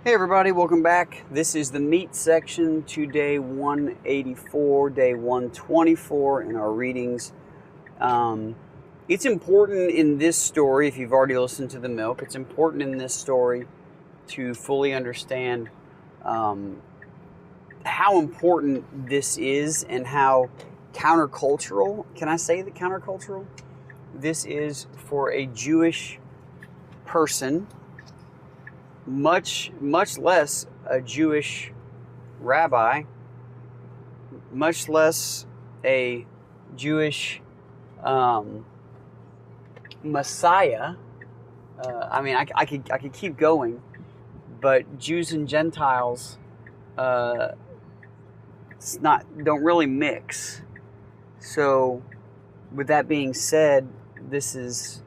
Hey everybody, welcome back. This is the meat section to day 184, day 124 in our readings. It's important in this story, if you've already listened to the milk, it's important in this story to fully understand how important this is and how countercultural, can I say the countercultural? This is for a Jewish person, much less a Jewish rabbi, much less a Jewish Messiah. I could keep going, but Jews and Gentiles don't really mix. So, with that being said, this is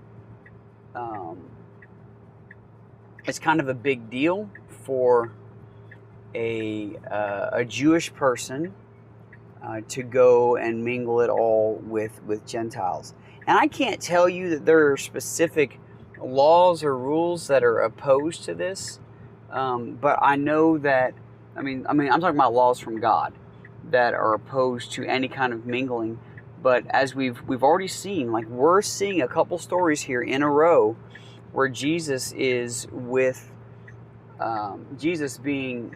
it's kind of a big deal for a Jewish person to go and mingle it all with Gentiles. And I can't tell you that there are specific laws or rules that are opposed to this, but I know that I'm talking about laws from God that are opposed to any kind of mingling. But as we've already seen, like we're seeing a couple stories here in a row where Jesus is with Jesus being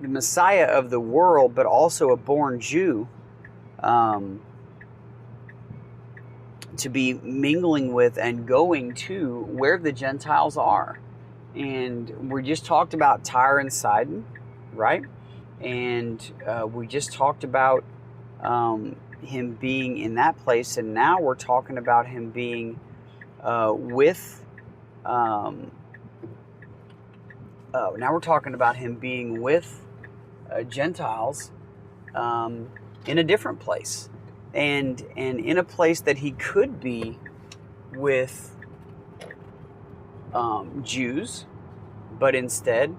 the Messiah of the world, but also a born Jew, to be mingling with and going to where the Gentiles are. And we just talked about Tyre and Sidon, right? And we just talked about him being in that place, and now we're talking about him being with Gentiles in a different place, and in a place that he could be with Jews, but instead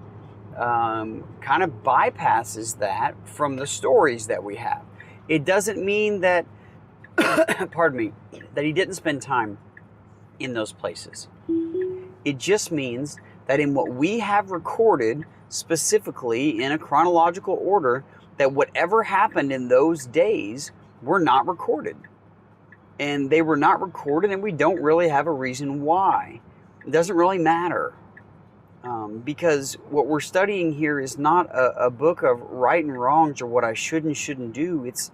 kind of bypasses that from the stories that we have. It doesn't mean that, pardon me, that he didn't spend time in those places. It just means that in what we have recorded, specifically in a chronological order, that whatever happened in those days were not recorded. And they were not recorded, and we don't really have a reason why. It doesn't really matter. Because what we're studying here is not a book of right and wrongs or what I should and shouldn't do. It's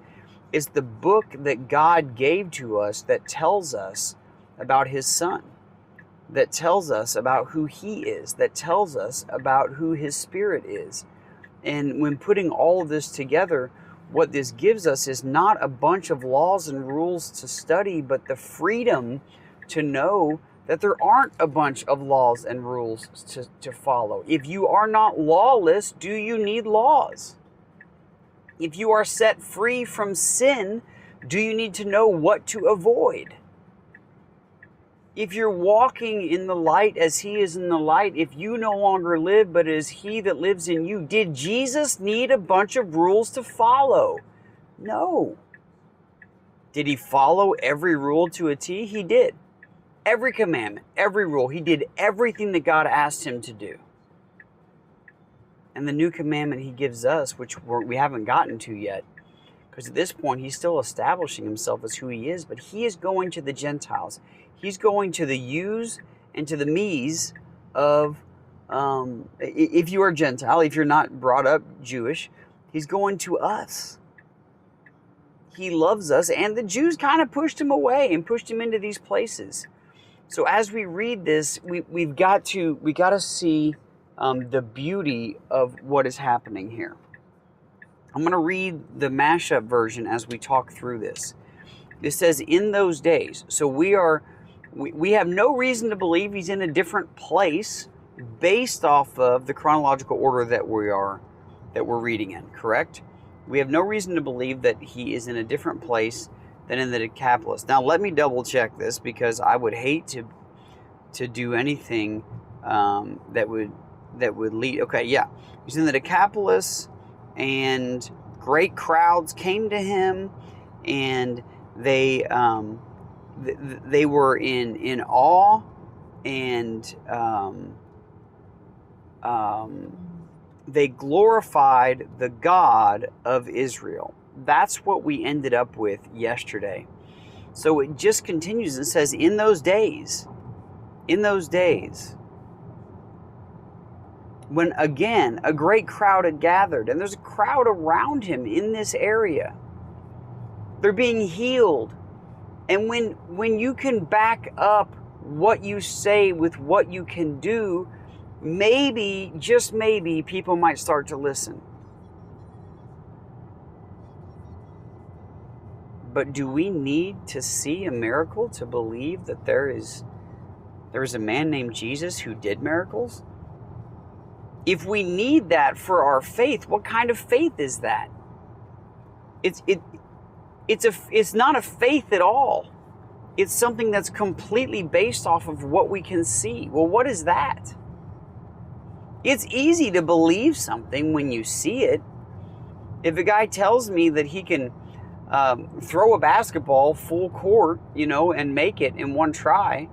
the book that God gave to us that tells us about his son, that tells us about who he is, that tells us about who his spirit is. And when putting all of this together, what this gives us is not a bunch of laws and rules to study, but the freedom to know that there aren't a bunch of laws and rules to follow. If you are not lawless, do you need laws? If you are set free from sin, do you need to know what to avoid? If you're walking in the light as he is in the light, if you no longer live, but it is he that lives in you, did Jesus need a bunch of rules to follow? No. Did he follow every rule to a T? He did. Every commandment, every rule, he did everything that God asked him to do. And the new commandment he gives us, which we haven't gotten to yet, because at this point he's still establishing himself as who he is, but he is going to the Gentiles. He's going to the yous and to the me's of, if you are Gentile, if you're not brought up Jewish, he's going to us. He loves us, and the Jews kind of pushed him away and pushed him into these places. So as we read this, we got to see the beauty of what is happening here. I'm going to read the mashup version as we talk through this. It says, in those days. So we have no reason to believe he's in a different place based off of the chronological order that we're reading in, correct? We have no reason to believe that he is in a different place than in the Decapolis. Now let me double check this, because I would hate to do anything that would lead. Okay, yeah, he's in the Decapolis, and great crowds came to him, and they were in awe, and they glorified the God of Israel. That's what we ended up with yesterday. So it just continues and says, in those days, when again a great crowd had gathered, and there's a crowd around him in this area, they're being healed. And when you can back up what you say with what you can do, maybe, just maybe, people might start to listen. But do we need to see a miracle to believe that there is a man named Jesus who did miracles? If we need that for our faith, what kind of faith is that? It's not a faith at all. It's something that's completely based off of what we can see. Well, what is that? It's easy to believe something when you see it. If a guy tells me that he can throw a basketball full court, and make it in one try,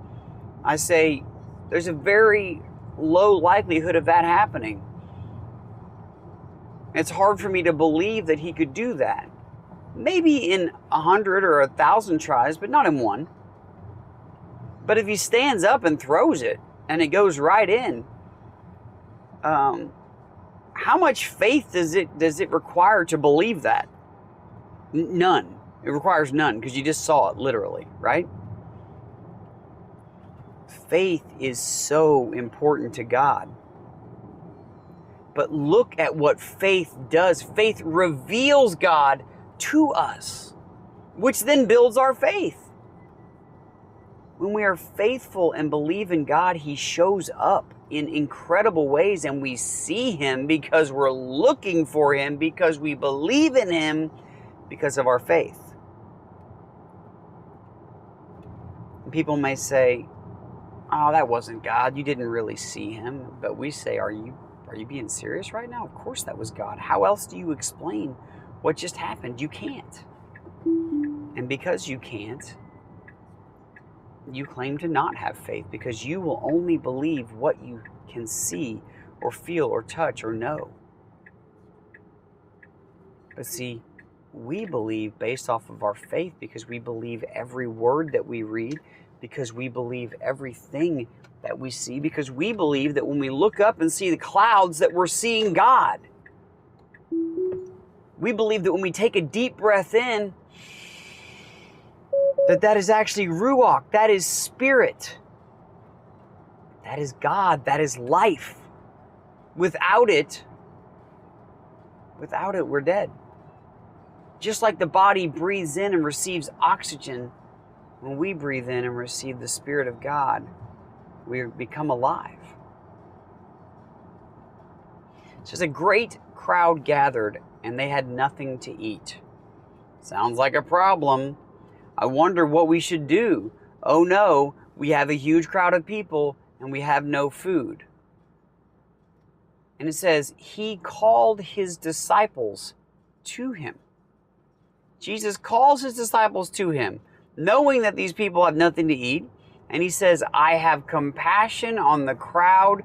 I say there's a very low likelihood of that happening. It's hard for me to believe that he could do that. Maybe in 100 or 1,000 tries, but not in one. But if he stands up and throws it and it goes right in, how much faith does it require to believe that? None. It requires none, because you just saw it literally, right? Faith is so important to God. But look at what faith does. Faith reveals God to us, which then builds our faith. When we are faithful and believe in God, He shows up in incredible ways, and we see Him because we're looking for Him, because we believe in Him, because of our faith. And people may say, "Oh, that wasn't God. You didn't really see Him." But we say, Are you being serious right now? Of course that was God. How else do you explain what just happened? You can't. And because you can't, you claim to not have faith, because you will only believe what you can see or feel or touch or know. But see, we believe based off of our faith, because we believe every word that we read, because we believe everything that we see, because we believe that when we look up and see the clouds that we're seeing God. We believe that when we take a deep breath in, that is actually Ruach, that is spirit. That is God, that is life. Without it, we're dead. Just like the body breathes in and receives oxygen, when we breathe in and receive the Spirit of God, we become alive. So a great crowd gathered, and they had nothing to eat. Sounds like a problem. I wonder what we should do. Oh no, we have a huge crowd of people and we have no food. And it says, He called His disciples to Him. Jesus calls His disciples to Him, knowing that these people have nothing to eat. And He says, I have compassion on the crowd,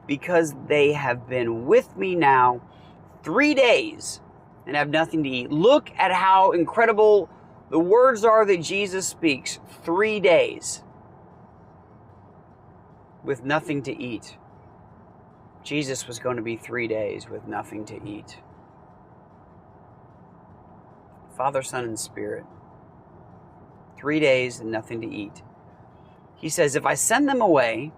because they have been with me now 3 days and have nothing to eat. Look at how incredible the words are that Jesus speaks. 3 days with nothing to eat. Jesus was going to be 3 days with nothing to eat. Father, Son, and Spirit. 3 days and nothing to eat. He says, if I send them away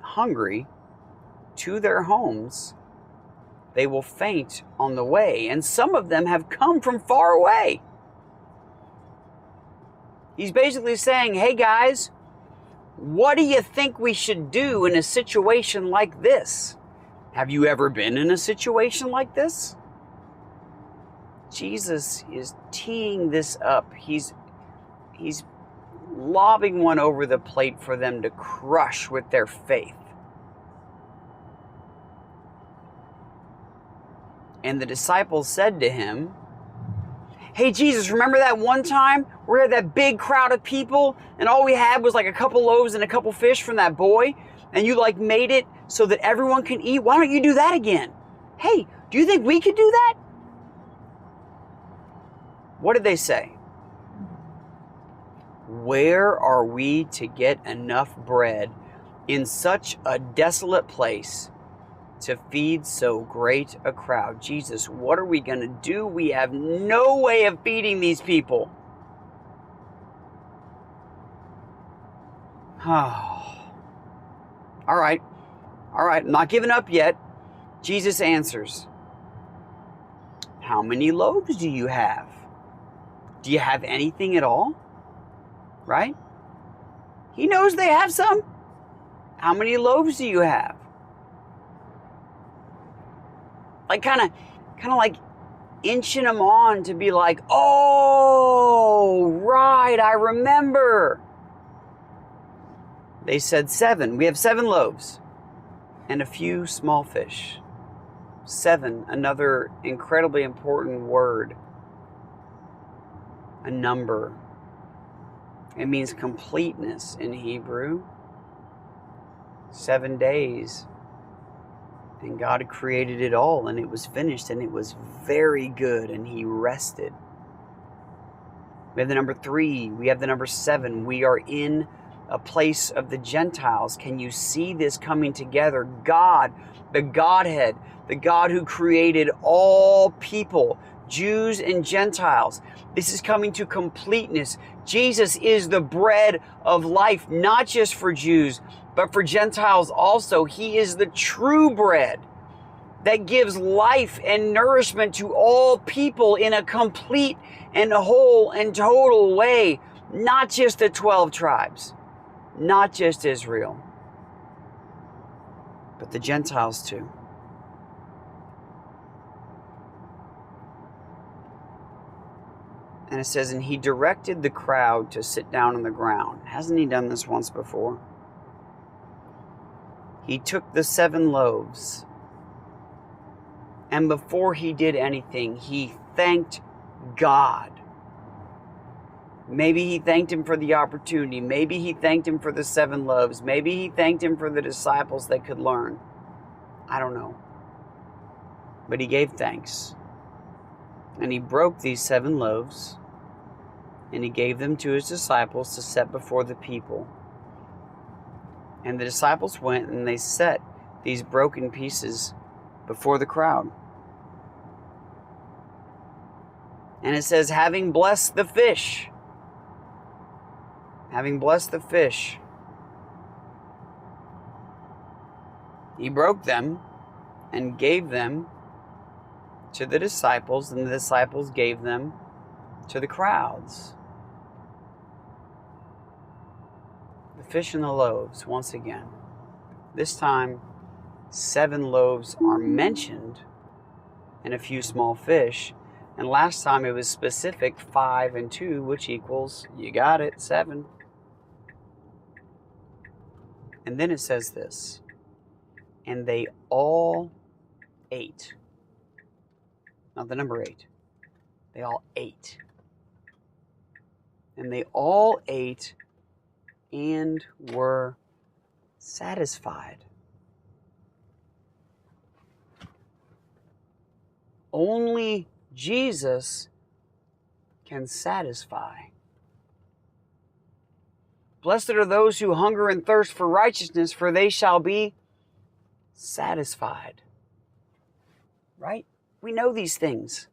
hungry to their homes, they will faint on the way. And some of them have come from far away. He's basically saying, hey guys, what do you think we should do in a situation like this? Have you ever been in a situation like this? Jesus is teeing this up. He's lobbing one over the plate for them to crush with their faith. And the disciples said to Him, hey Jesus, remember that one time we had that big crowd of people and all we had was like a couple loaves and a couple fish from that boy? and you like made it so that everyone can eat, why don't you do that again? Hey, do you think we could do that? What did they say? Where are we to get enough bread in such a desolate place to feed so great a crowd? Jesus, what are we going to do? We have no way of feeding these people. All right. I'm not giving up yet. Jesus answers, how many loaves do you have? Do you have anything at all? Right? He knows they have some. How many loaves do you have? Like kind of like inching them on to be like, oh, right, I remember. They said 7. We have 7 loaves and a few small fish. 7, another incredibly important word. A number. It means completeness in Hebrew. 7 days. And God created it all, and it was finished, and it was very good, and He rested. We have the number 3. We have the number 7. We are in a place of the Gentiles. Can you see this coming together? God, the Godhead, the God who created all people, Jews and Gentiles. This is coming to completeness. Jesus is the bread of life, not just for Jews, but for Gentiles also. He is the true bread that gives life and nourishment to all people in a complete and whole and total way, not just the 12 tribes, not just Israel, but the Gentiles too. And it says, and He directed the crowd to sit down on the ground. Hasn't He done this once before? He took the 7 loaves, and before He did anything, He thanked God. Maybe He thanked Him for the opportunity. Maybe He thanked Him for the 7 loaves. Maybe He thanked Him for the disciples that could learn. I don't know. But He gave thanks. And He broke these 7 loaves, and He gave them to His disciples to set before the people. And the disciples went and they set these broken pieces before the crowd. And it says, having blessed the fish, He broke them and gave them to the disciples, and the disciples gave them to the crowds. The fish and the loaves, once again. This time, 7 loaves are mentioned and a few small fish. And last time it was specific, 5 and 2, which equals, you got it, 7. And then it says this, and they all ate. Not the number 8. They all ate. And they all ate and were satisfied. Only Jesus can satisfy. Blessed are those who hunger and thirst for righteousness, for they shall be satisfied. Right? We know these things.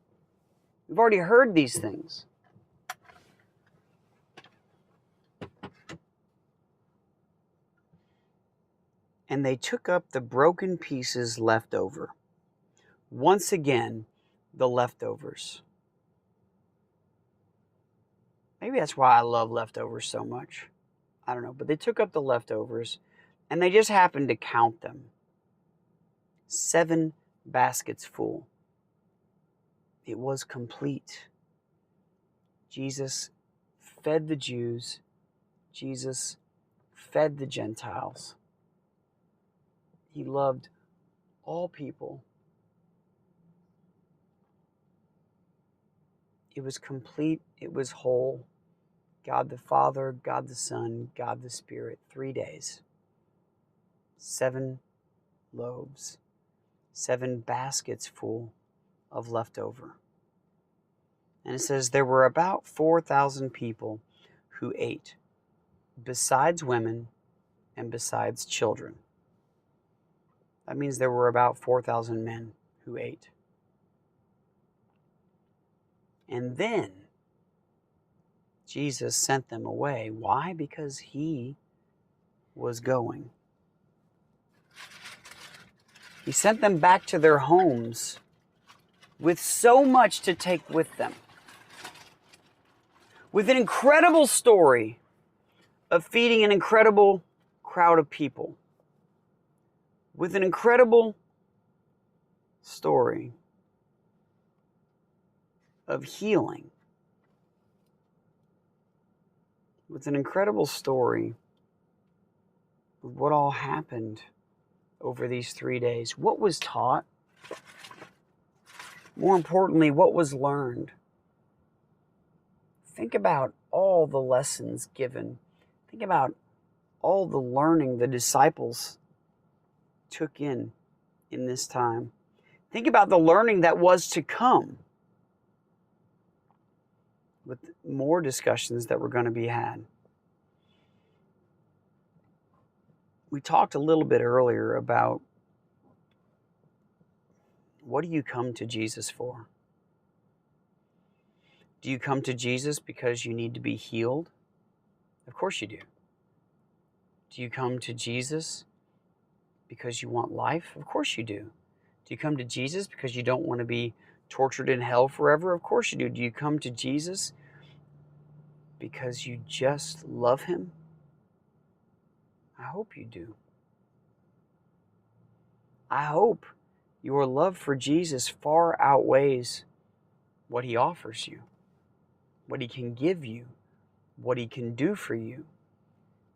We've already heard these things. And they took up the broken pieces left over. Once again, the leftovers. Maybe that's why I love leftovers so much. I don't know. But they took up the leftovers, and they just happened to count them. 7 baskets full. It was complete. Jesus fed the Jews. Jesus fed the Gentiles. He loved all people. It was complete. It was whole. God the Father, God the Son, God the Spirit, 3 days. 7 loaves, 7 baskets full of leftover. And it says there were about 4,000 people who ate, besides women and besides children. That means there were about 4,000 men who ate. And then Jesus sent them away. Why? Because he was going. He sent them back to their homes with so much to take with them. With an incredible story of feeding an incredible crowd of people. With an incredible story of healing. With an incredible story of what all happened over these 3 days. What was taught? More importantly, what was learned? Think about all the lessons given. Think about all the learning the disciples took in this time. Think about the learning that was to come, with more discussions that were going to be had. We talked a little bit earlier about, what do you come to Jesus for? Do you come to Jesus because you need to be healed? Of course you do. Do you come to Jesus because you want life? Of course you do. Do you come to Jesus because you don't want to be tortured in hell forever? Of course you do. Do you come to Jesus because you just love him? I hope you do. I hope your love for Jesus far outweighs what he offers you, what he can give you, what he can do for you.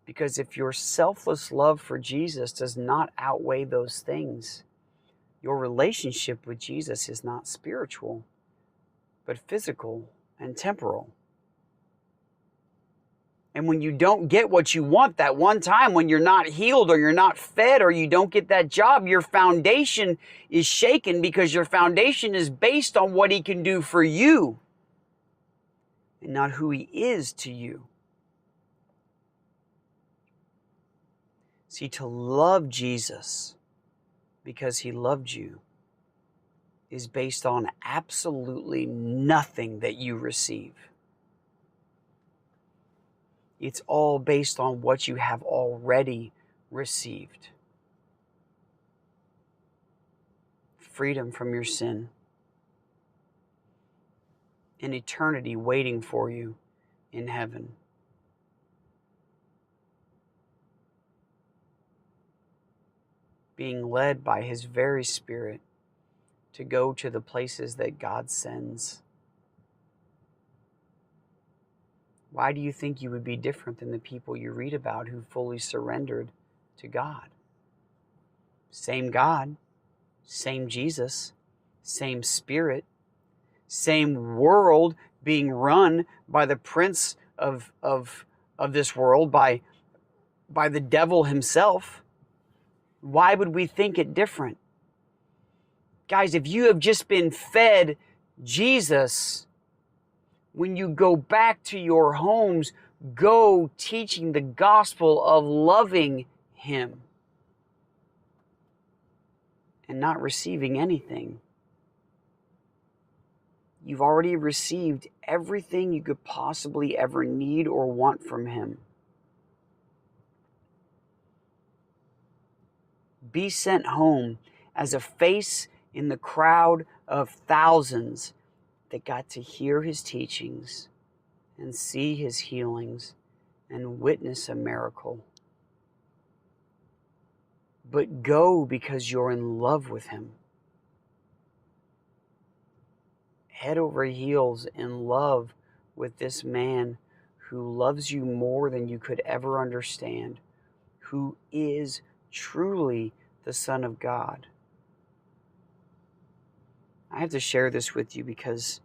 Because if your selfless love for Jesus does not outweigh those things, your relationship with Jesus is not spiritual, but physical and temporal. And when you don't get what you want that one time, when you're not healed or you're not fed or you don't get that job, your foundation is shaken, because your foundation is based on what he can do for you and not who he is to you. See, to love Jesus because he loved you is based on absolutely nothing that you receive. It's all based on what you have already received. Freedom from your sin. An eternity waiting for you in heaven. Being led by his very Spirit to go to the places that God sends. Why do you think you would be different than the people you read about who fully surrendered to God? Same God, same Jesus, same Spirit, same world being run by the prince of this world, by the devil himself. Why would we think it different? Guys, if you have just been fed Jesus, when you go back to your homes, go teaching the gospel of loving him and not receiving anything. You've already received everything you could possibly ever need or want from him. Be sent home as a face in the crowd of thousands that got to hear his teachings and see his healings and witness a miracle. But go because you're in love with him. Head over heels in love with this man who loves you more than you could ever understand, who is truly the Son of God. I have to share this with you because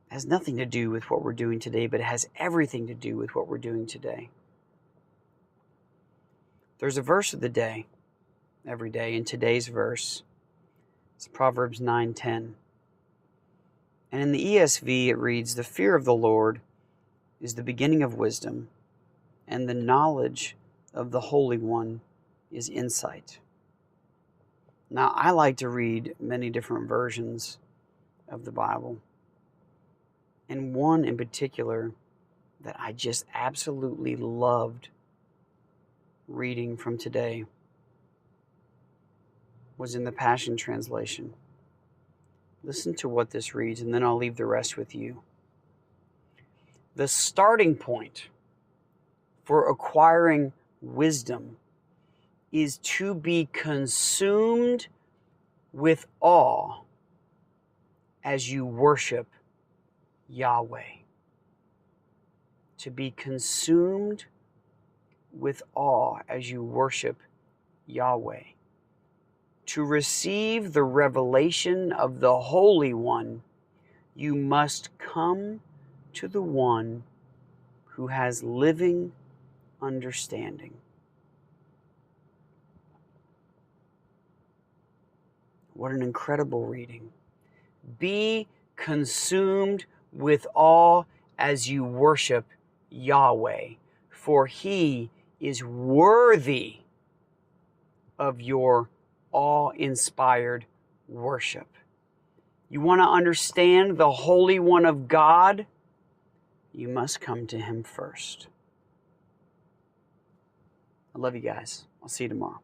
it has nothing to do with what we're doing today, but it has everything to do with what we're doing today. There's a verse of the day every day. In today's verse, it's Proverbs 9:10. And in the ESV, it reads, "The fear of the Lord is the beginning of wisdom, and the knowledge of the Holy One is insight." Now, I like to read many different versions of the Bible, and one in particular that I just absolutely loved reading from today was in the Passion Translation. Listen to what this reads, and then I'll leave the rest with you. The starting point for acquiring wisdom is to be consumed with awe as you worship Yahweh. To be consumed with awe as you worship Yahweh. To receive the revelation of the Holy One, you must come to the one who has living understanding. What an incredible reading. Be consumed with awe as you worship Yahweh, for He is worthy of your awe-inspired worship. You want to understand the Holy One of God? You must come to Him first. I love you guys. I'll see you tomorrow.